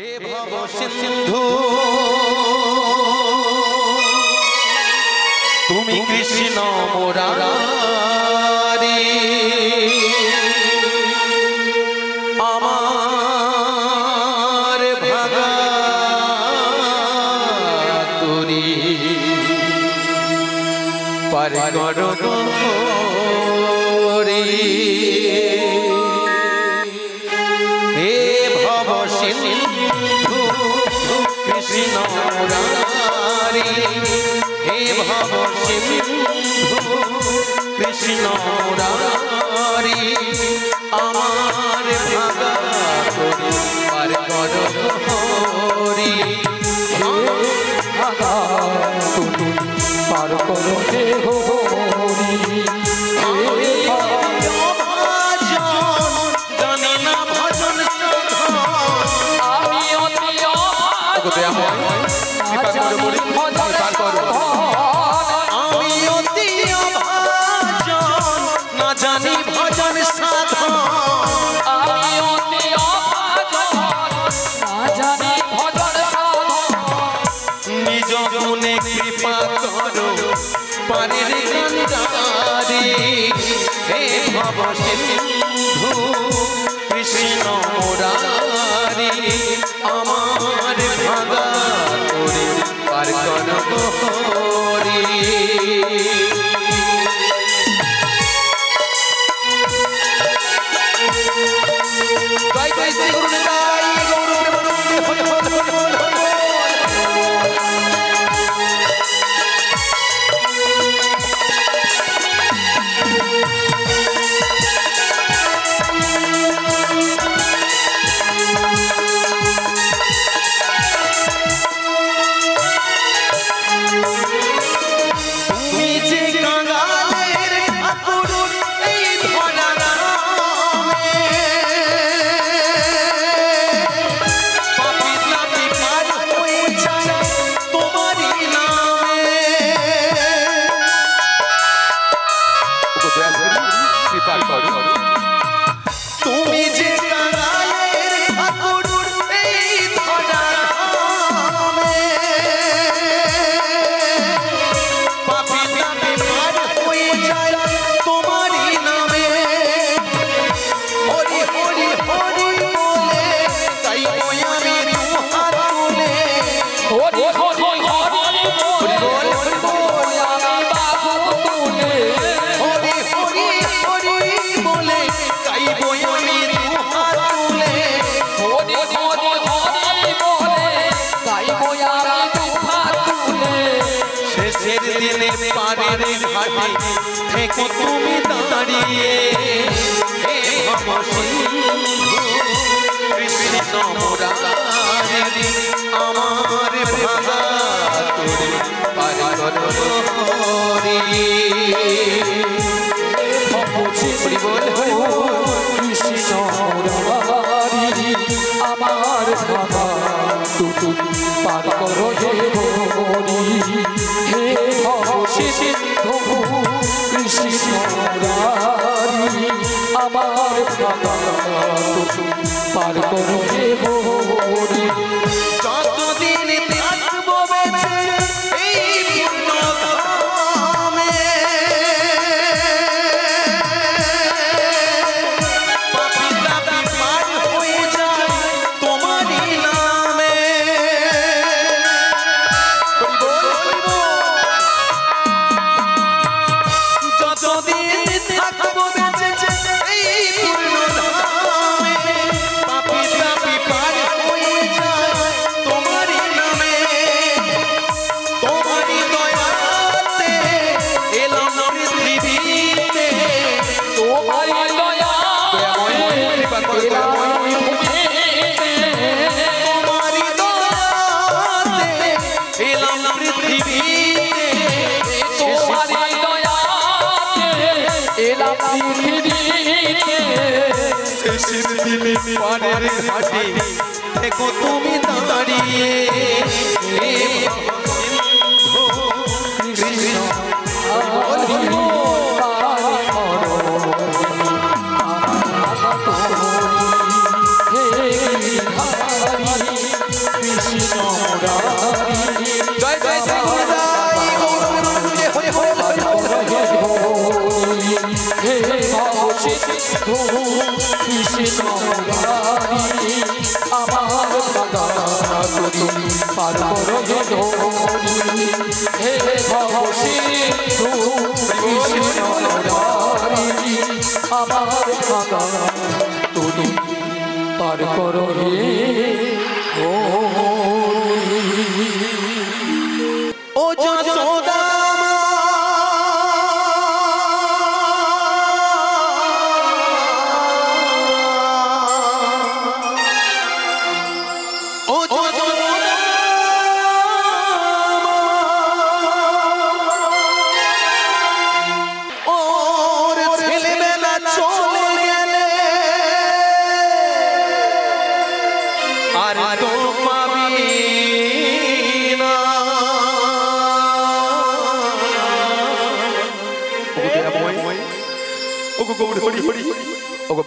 हे भव सिंधु तुमी कृष्ण मुरारी आमार भगतुरी पर करो गोरी हे भव सिंधु कृष्ण मुरारी हे भव सिंधु कृष्ण मुरारी आमार भगतुरी पर करो गोरी भगतुरी पर करो कृपा करो पारे गंगारी हे भव सिंधु कृष्ण मुरारी आमार भगतुरी पर करो गोरी देखो तुमी दाड़िए हे भव सिंधु कृष्ण मुरारी आमार भगतुरी पर करो गोरी भव सिंधु कृष्ण मुरारी आमार भगतुरी पर करो गोरी हे भव सिंधु कृष्ण मुरारी आमार भगतुरी पर करो गोरी যতদিন থাকবো বেঁচে এই পূর্ণধামে পাপী তাপী পার হয়ে যায় তোমারই নামে যতদিন থাকবো বেঁচে এই পূর্ণধামে পাপী তাপী পার হয়ে যায় তোমারই নামে তোমারই দয়াতে এলাম পৃথিবীতে তোমারই দয়া কৃপা করে তোমারই দয়াতে এলাম পৃথিবীতে তোমারই দয়াতে এলাম পৃথিবীতে শেষের দিনে পারের ঘাটে দেখো তুমি দাঁড়িয়ে হে সিন্ধু কৃষ্ণ हे কৃষ্ণ মুরারি জয় জয় শ্রী গুরুদাই গৌরঙ্গে হরে হরে হরে হরে হে ভব সিন্ধু কৃষ্ণ মুরারি আমার বাগান তুমি পার করো হে ধরি হে ভব সিন্ধু কৃষ্ণ মুরারি আমার বাগান তুমি পার করো হে ও যশোদা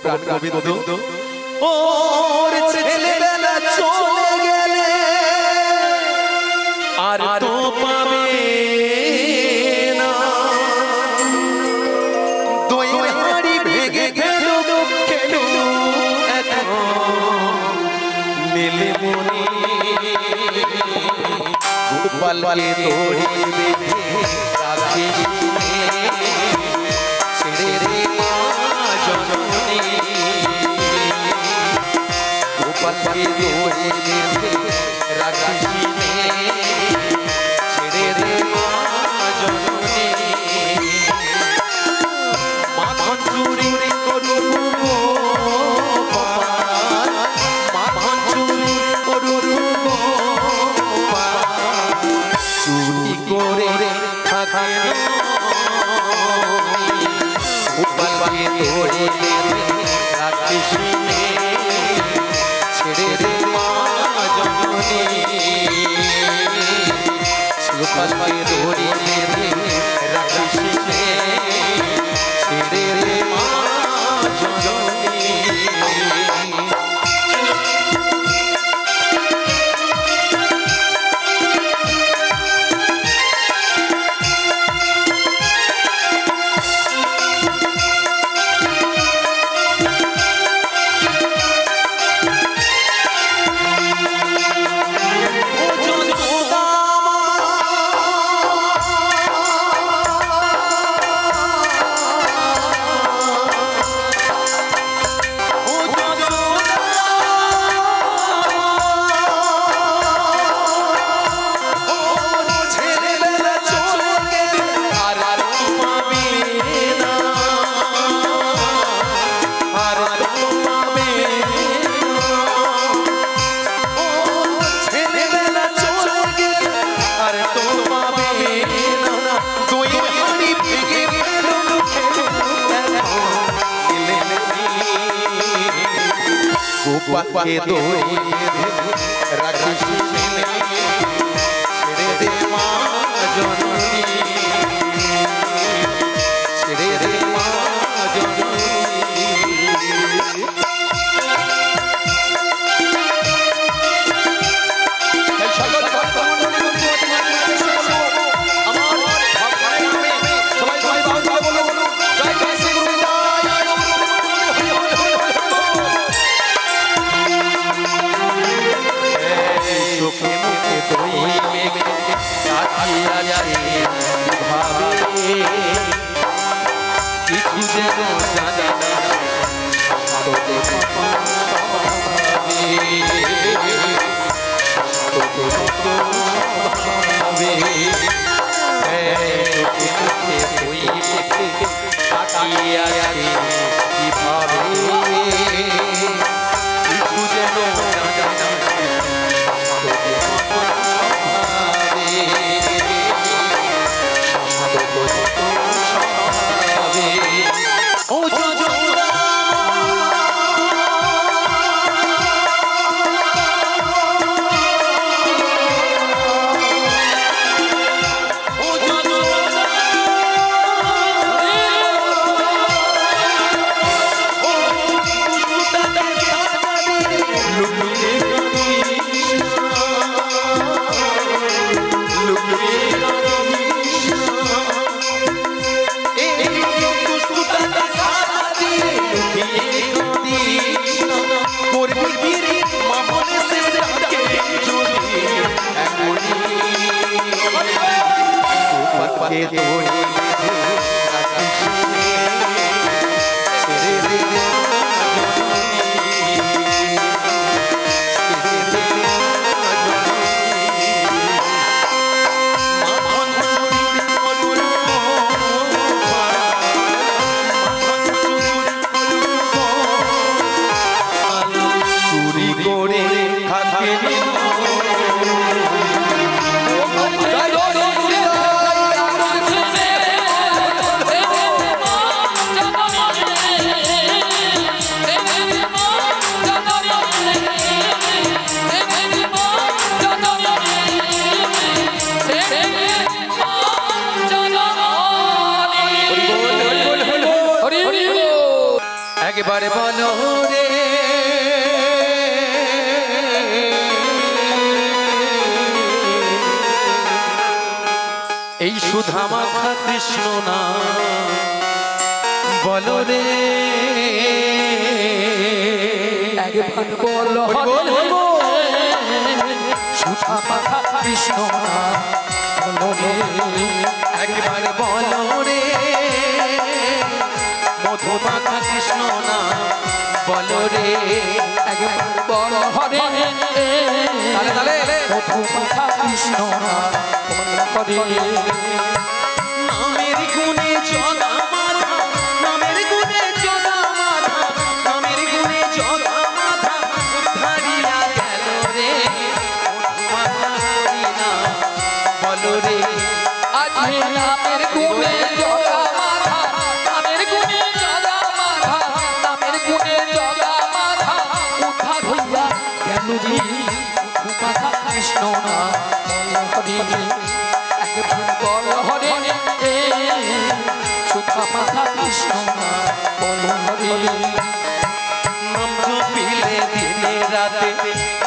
প্রাণ গোবিন্দ ওর ছেলেবেলা চলে গেলে আর তো পাবে না দুই হাড়ি ভেঙে খেলো এখন নীলে মনি গোপালকে দড়ি বেঁধে রাখিস ছেড়ে রে জননী গোপালকে দড়ি বেঁধে রাখিস ছেড়ে রে জননী মাখন চুরি করু মাখন চুরি করু চুরি করে থাকে গোপালকে দড়ি রাখিস ছেড়ে রে মা জননী গোপালকে দড়ি রাখিস ছেড়ে রে মা জননী গোপালকে দড়ি রাখিস ছেড়ে দে মা জননী ছেড়ে দে মা জননী কিছু যেন জানে না তোমাকে ধরে একবারে বলো রে এই সুধা মাখা কৃষ্ণ না বলো রে একবার বলো সুধা মাখা কৃষ্ণ না বলো রে একবার বলো রে মধু মাখা কৃষ্ণ না বলো রে একবার বলো হরে মধু মাখা কৃষ্ণ না বলো রে নামের গুণে জগা মাধা নামের গুণে জগা মাধা নামের গুণে জগা মাধা উদ্ধারিয়া গেল রে মধু মাখা হরি না বলো রে আজ নামের গুণে জগা মাধা নামের গুণে জগা মাধা নামের গুণে জগা মাধা উদ্ধার হইয়া গেল রে মধু মাখা কৃষ্ণ না বলো হরে একবার বলো হরে সুধা মাখা কৃষ্ণ না বলো হরে নাম জপিলে দিনে রাতে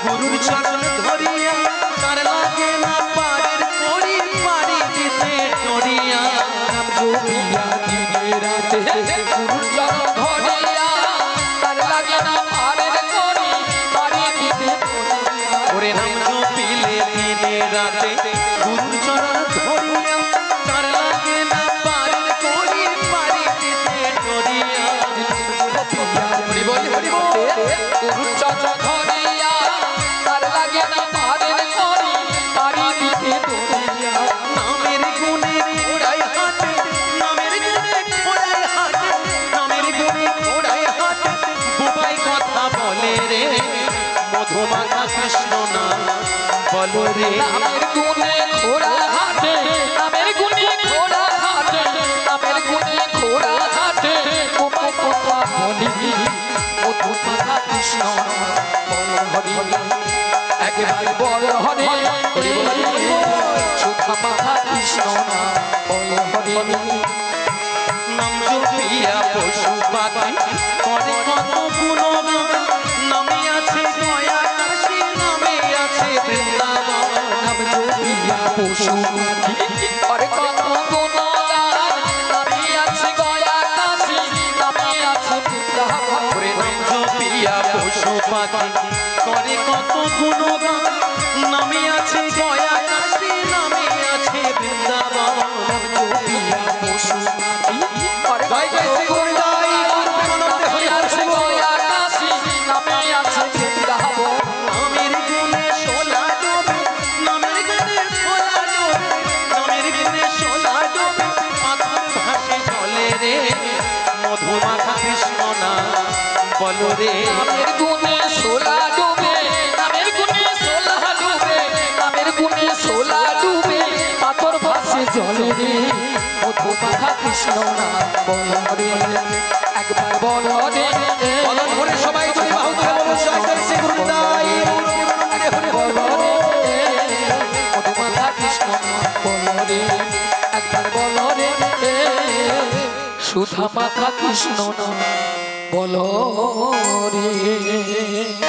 গুরুর চরণ ধরিয়া তার লাগে না পারের করি পারি দিতে টরিয়া নাম জপিয়া দিনে রাতে গুরুর চরণ ধরিয়া তার লাগে না পারের করি পারি দিতে টরিয়া ওরে নাম জপিলে দিনে রাতে গুরুর চরণ ধরিয়া তার লাগে না পারের করি পারি দিতে টরিয়া হরি বল হরি বল গুরুর চরণ ধরিয়া তার লাগে না পারের করি পারি দিতে টরিয়া নামের গুণে ঘোড়ায় হাটে নামের গুণে ঘোড়ায় হাটে নামের গুণে ঘোড়ায় হাটে বুবাই কথা বলে রে মধু মাখা কৃষ্ণ না বলো রে নামের গুণে ঘোড়া হাটে নামের গুণে ঘোড়া হাটে নামের গুণে ঘোড়া হাটে কোমা কথা বলি মধু মাখা কৃষ্ণ বল হরি একবার বল হরি সুধা মাখা কৃষ্ণ বল হরি নাম জপিয়া পশু পাখি করে কত গুণগান নামে আছে গয়া কাশী নামে আছে বৃন্দাবন নাম জপিয়া পশু পাখি অরে কত গুণগান নামে আছে গয়া কাশী নামে আছে বৃন্দাবন ওরে নাম জপিয়া পশু পাখি করে কত গুণগান নামে আছে গয়া কাশী নামে আছে বৃন্দাবন নাম জপিয়া পশু পাখি অরে জয় জয় শ্রী গোবিন্দাই গুরুপ্রেমানন্দে হরি হরি আছে গয়া কাশী নামে আছে বৃন্দাবন নামের গুণে সোলা ডোবে নামের গুণে সোলা ডোবে নামের গুণে সোলা ডোবে মাথার ভাসে চলে রে মধু মাখা কৃষ্ণ না বলো রে নামের গুণে সোলা ডুবে নামের গুণে সোলা ডুবে নামের গুণে সোলা ডুবে পাথর ভাসে জলে রে মধু মাখা কৃষ্ণ না বল রে একবার বল রে বদন ভরে সবাই যদি বাহু তুলে বলুন জয় জয় শ্রী গুরুদাই গুরুপ্রেমানন্দে হরি বল বল রে মধু মাখা কৃষ্ণ না বল রে একবার বল রে সুধা মাখা কৃষ্ণ না বল রে